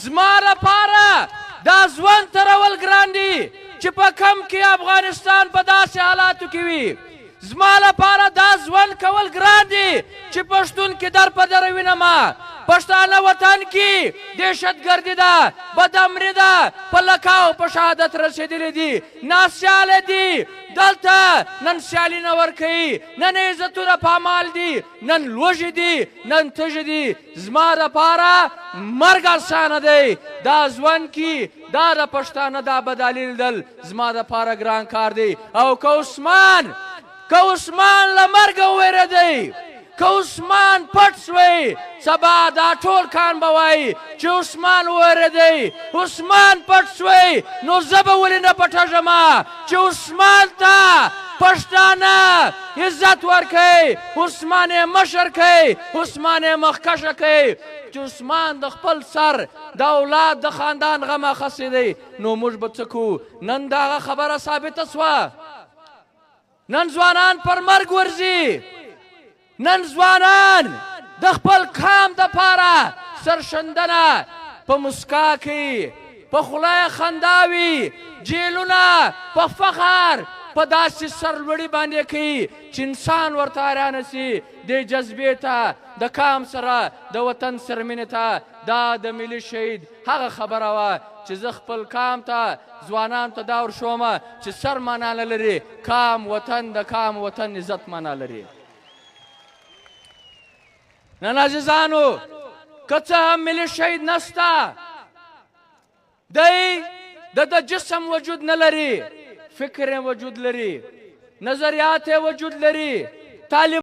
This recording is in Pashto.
زما لپاره دا ژوند ترول ګران دي چې په کم کې افغانستان په داسې حالاتو کې وي. زما لپاره دا ژوند کول ګران دي چې پښتون کې در په در وینمه. پښتانه وطن کې دهشتګردي ده، بدامني ده، په لکاو په شهادت رسېدلي دي، ناسیاله دي. دلته نن سیالي نه ورکوي، نن عزتونه پامال دي، نن لوږې دي، نن تږي دي. زما دپاره مرګ اسانه دی. دا ژوند کې دا د پښتانه دا بدالي لیدل زما دپاره ګران کار دی. او که عثمان له مرګه وویرېدی، که عثمان پټ سوی، سبا دا ټول کان به وایي چې عثمان وویرېدی، عثمان پټ سوی. نو زه به ولې نه پټېږم چې عثمان ته پښتانه عزت ورکوي، عثمان یې مشر کوي، عثمان یې مخکشه کوي چې عثمان د خپل سر د اولاد د خاندان غم اخیستی دی. نو موږ به څه کوو؟ نن د هغه خبره ثابته سوه. نن ځوانان پر مرګ ورځي، نن ځوانان د خپل قام دپاره سرښندنه په مسکا کوي، په خوله یې خندا وي، جیلونه په فخر په داسې سرلوړي باندې کوي چې انسان ورته حیرانه سي. دې جذبې ته، د قام سره، د وطن سره مینې ته. دا د ملي شهید هغه خبره وه چې زه خپل قام ته، ځوانانو ته دا ورښومه چې سر معنا نه لري، قام وطن، د قام وطن عزت معنا لري. نن عزیزانو که څه هم ملي شهید نسته، دی د جسم وجود نه لري، فکر وجود لري، نظریات وجود لري، تعلیم